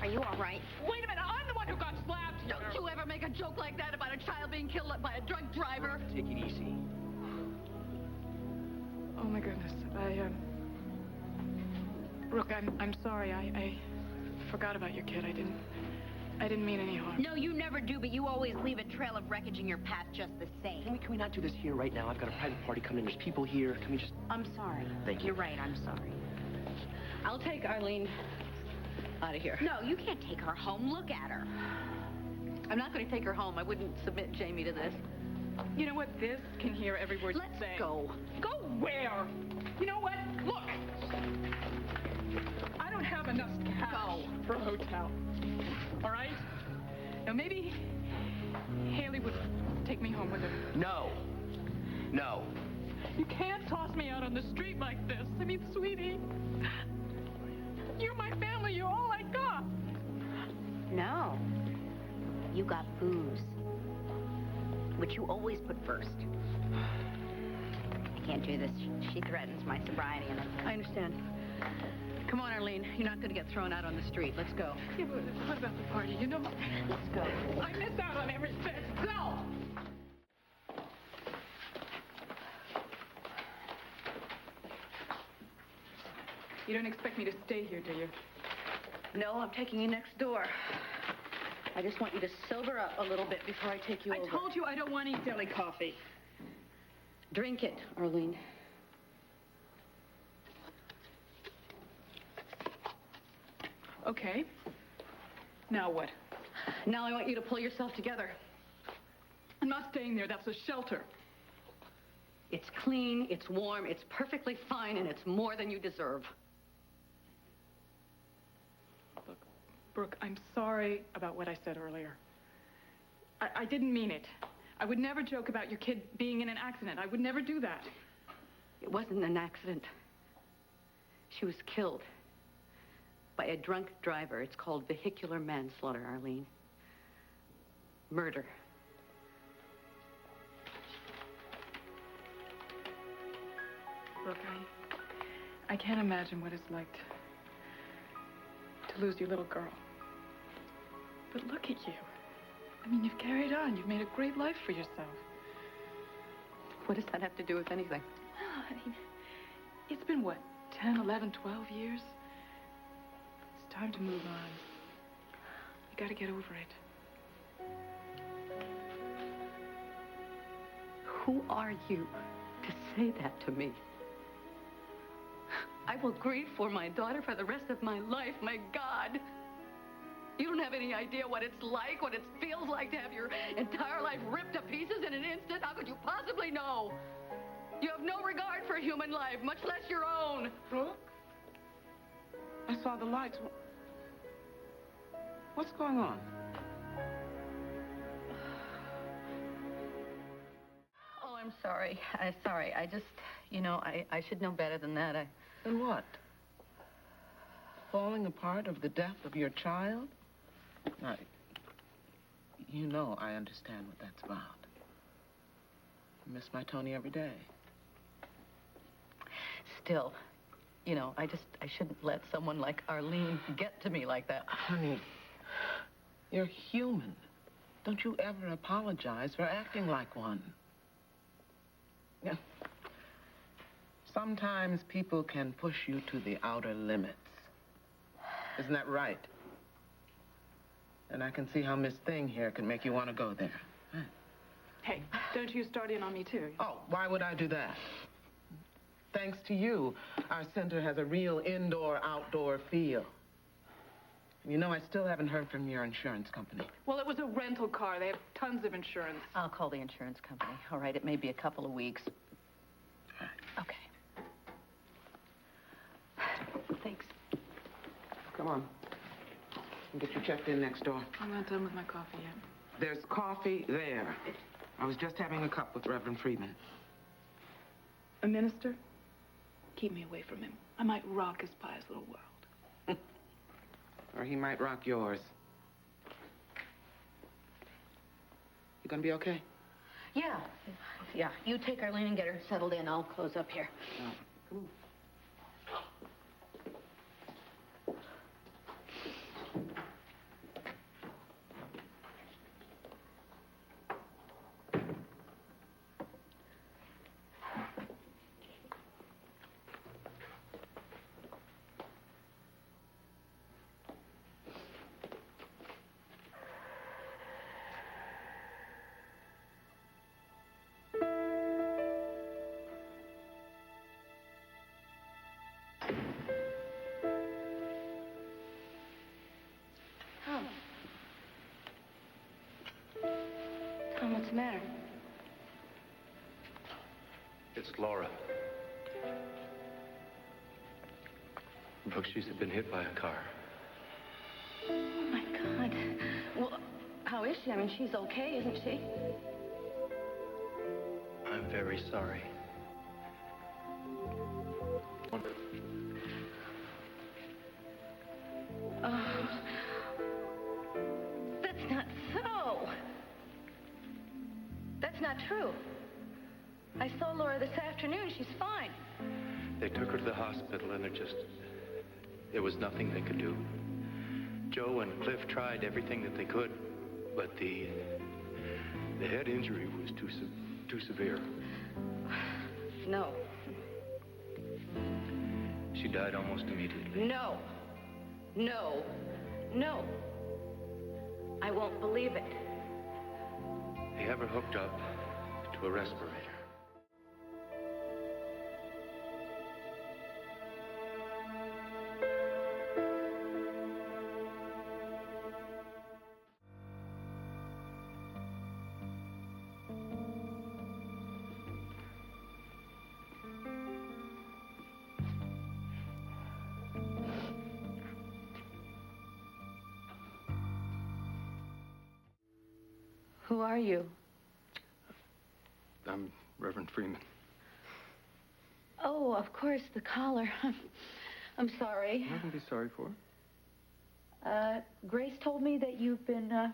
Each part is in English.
Are you all right? Wait a minute, I'm the one who got slapped here. Don't you ever make a joke like that about a child being killed by a drunk driver. Take it easy. Oh, my goodness. Brooke, I'm sorry. I forgot about your kid. I didn't mean any harm. No, you never do, but you always leave a trail of wreckage in your path just the same. Can we not do this here right now? I've got a private party coming in. There's people here. Can we just... I'm sorry. Thank you. You're right, I'm sorry. I'll take Arlene out of here. No, you can't take her home. Look at her. I'm not going to take her home. I wouldn't submit Jamie to this. You know what? This can hear every word you say. Let's go. Go where? You know what? Look. I don't have enough cash for a hotel. All right? Now, maybe Haley would take me home with her. No. No. You can't toss me out on the street like this. I mean, sweetie, you're my family. You're all I got. No. You got booze, which you always put first. I can't do this. She threatens my sobriety, and I understand. Come on, Arlene. You're not going to get thrown out on the street. Let's go. Yeah, but what about the party? You know, let's go. I missed out on everything. Go! You don't expect me to stay here, do you? No, I'm taking you next door. I just want you to sober up a little bit before I take you over. I told you I don't want to eat deli coffee. Drink it, Arlene. Okay. Now what? Now I want you to pull yourself together. I'm not staying there. That's a shelter. It's clean, it's warm, it's perfectly fine, and it's more than you deserve. Look, Brooke, I'm sorry about what I said earlier. I didn't mean it. I would never joke about your kid being in an accident. I would never do that. It wasn't an accident. She was killed by a drunk driver. It's called vehicular manslaughter, Arlene. Murder. Look, I can't imagine what it's like to lose your little girl. But look at you. I mean, you've carried on. You've made a great life for yourself. What does that have to do with anything? Well, I mean, it's been, what, 10, 11, 12 years? It's time to move on. You gotta get over it. Who are you to say that to me? I will grieve for my daughter for the rest of my life, my God. You don't have any idea what it's like, what it feels like to have your entire life ripped to pieces in an instant. How could you possibly know? You have no regard for human life, much less your own. Brooke? I saw the lights. What's going on? Oh, I'm sorry. I'm sorry. I just, you know, I should know better than that. And what? Falling apart of the death of your child? You know I understand what that's about. I miss my Tony every day. Still, you know, I shouldn't let someone like Arlene get to me like that. Honey, you're human. Don't you ever apologize for acting like one. Yeah. Sometimes people can push you to the outer limits. Isn't that right? And I can see how Miss Thing here can make you want to go there. Huh? Hey, don't you start in on me, too. Oh, why would I do that? Thanks to you, our center has a real indoor-outdoor feel. You know, I still haven't heard from your insurance company. Well, it was a rental car. They have tons of insurance. I'll call the insurance company. All right, it may be a couple of weeks. All right. Okay. Thanks. Come on. I'll get you checked in next door. I'm not done with my coffee yet. There's coffee there. I was just having a cup with Reverend Freeman. A minister? Keep me away from him. I might rock his pious little world. Or he might rock yours. You gonna be okay? Yeah. Yeah. You take Arlene and get her settled in. I'll close up here. Oh, come on. the matter? It's Laura. Brooke, she's been hit by a car. Oh, my God. Well, how is she? I mean, she's okay, isn't she? I'm very sorry. Oh, that's not so. That's not true. I saw Laura this afternoon. She's fine. They took her to the hospital, and there was nothing they could do. Joe and Cliff tried everything that they could, but the head injury was too severe. No. She died almost immediately. No. No. No. I won't believe it. They have her hooked up to a respirator. Who are you? I'm Reverend Freeman. Oh, of course, the collar. I'm sorry. Nothing to be sorry for. Grace told me that you've been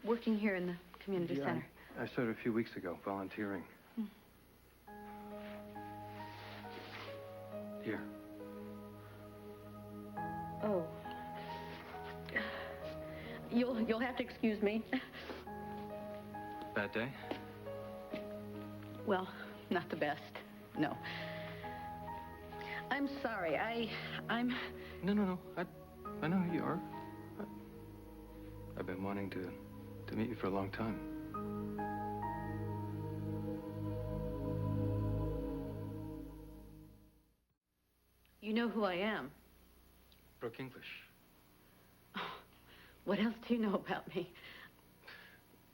working here in the community center. I started a few weeks ago, volunteering. Here. Oh. You'll have to excuse me. Bad day? Well, not the best. No. I'm sorry. I'm... No. I know who you are. I've been wanting to meet you for a long time. You know who I am. Brooke English. Oh, what else do you know about me?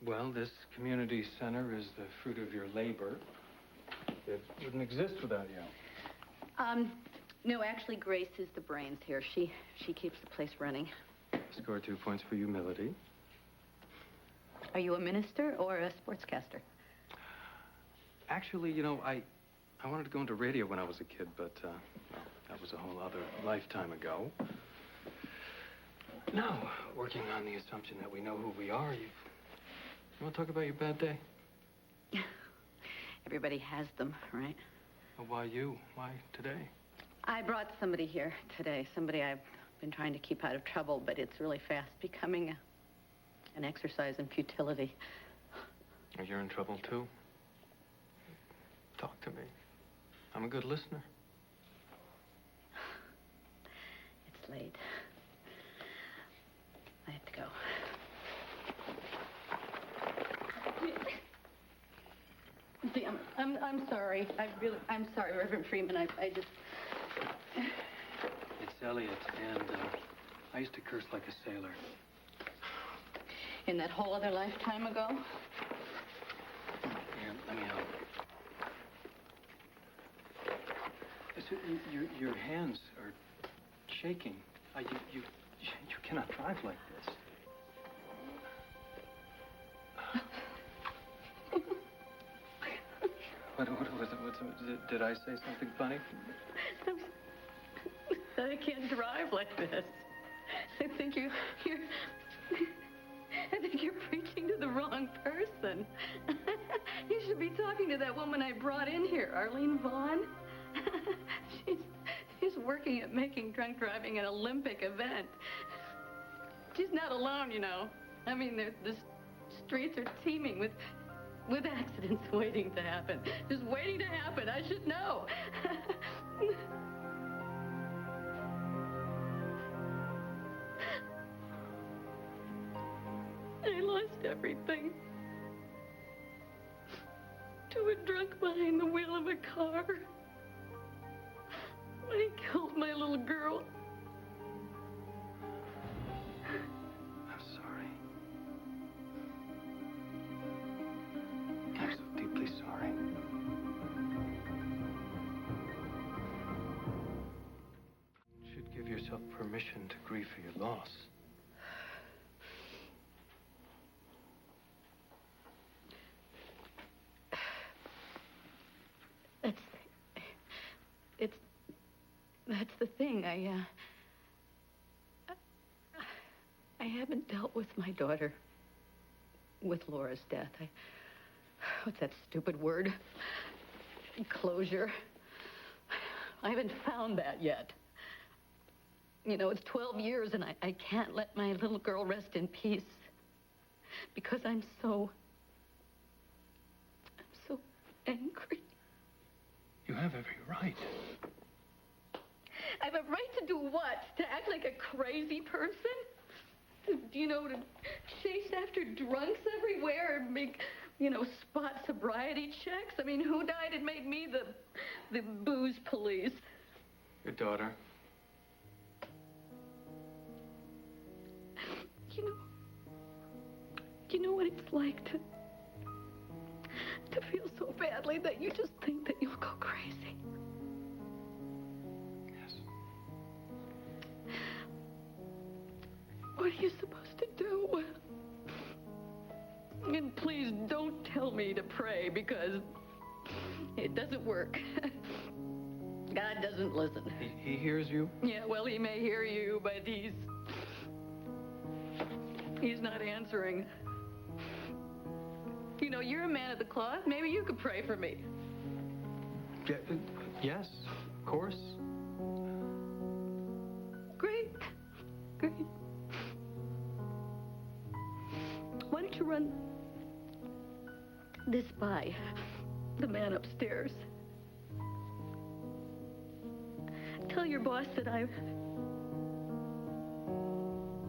Well, this community center is the fruit of your labor. It wouldn't exist without you. No, actually, Grace is the brains here. She keeps the place running. Score 2 points for humility. Are you a minister or a sportscaster? Actually, you know, I wanted to go into radio when I was a kid, but, well, that was a whole other lifetime ago. Now, working on the assumption that we know who we are, you want to talk about your bad day? Everybody has them, right? Well, why you? Why today? I brought somebody here today, somebody I've been trying to keep out of trouble, but it's really fast becoming an exercise in futility. Oh, you're in trouble, too? Talk to me. I'm a good listener. It's late. I have to go. See, I'm sorry. I'm sorry, Reverend Freeman. I just... It's Elliot, and I used to curse like a sailor. In that whole other lifetime ago? Here, let me help. Your hands are shaking. You cannot drive like this. What was it? Did I say something funny? I can't drive like this. I think you're preaching to the wrong person. You should be talking to that woman I brought in here, Arlene Vaughn. She's working at making drunk driving an Olympic event. She's not alone, you know. I mean, the streets are teeming with accidents waiting to happen. Just waiting to happen. I should know. I lost everything. To a drunk behind the wheel of a car. When he killed my little girl. I'm sorry. permission to grieve for your loss. That's the thing. I haven't dealt with my daughter with Laura's death. What's that stupid word? Closure. I haven't found that yet. You know, it's 12 years and I can't let my little girl rest in peace because I'm so angry. You have every right. I have a right to do what? To act like a crazy person? To chase after drunks everywhere and make, spot sobriety checks? I mean, who died and made me the booze police? Your daughter. You know what it's like to feel so badly that you just think that you'll go crazy. Yes. What are you supposed to do? And please don't tell me to pray because it doesn't work. God doesn't listen. He hears you? Yeah, well, he may hear you, but he's not answering. You're a man of the cloth. Maybe you could pray for me. Yes, of course. Great. Why don't you run this by the man upstairs? Tell your boss that I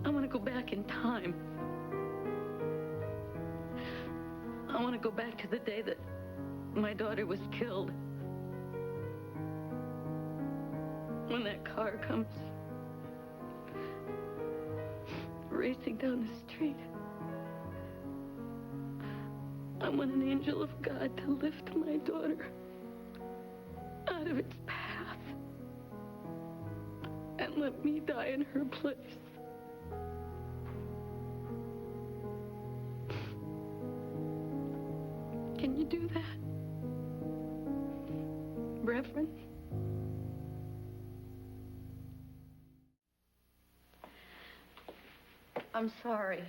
want to go back in time. I want to go back to the day that my daughter was killed. When that car comes racing down the street, I want an angel of God to lift my daughter out of its path and let me die in her place. Can you do that, Reverend? I'm sorry.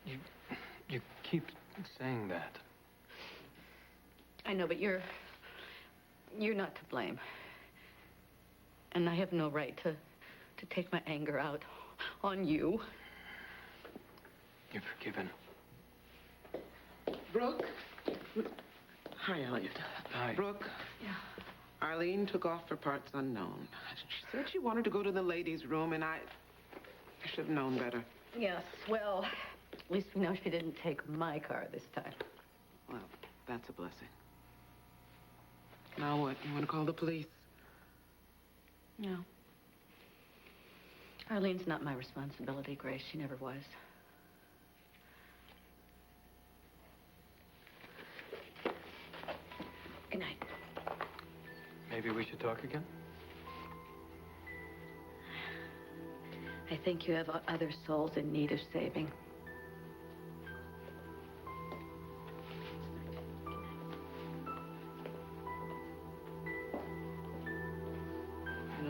You keep saying that. I know, but you're not to blame. And I have no right to take my anger out on you. You're forgiven. Brooke? Hi, Elliot. Hi. Brooke? Yeah. Arlene took off for parts unknown. She said she wanted to go to the ladies' room, and I should have known better. Yes, well, at least we know she didn't take my car this time. Well, that's a blessing. Now what? You want to call the police? No. Arlene's not my responsibility, Grace. She never was. Good night. Maybe we should talk again? I think you have other souls in need of saving.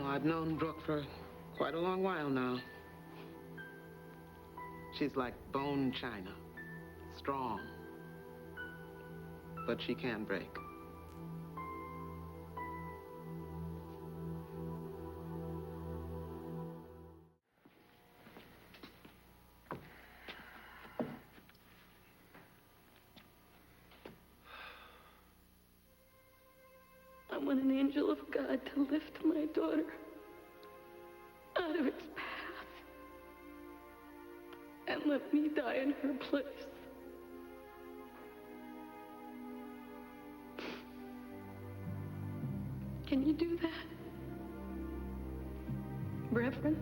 I've known Brooke for quite a long while now. She's like bone china. Strong. But she can break. I want an angel of God to lift my daughter out of its path and let me die in her place. Can you do that, Reverend?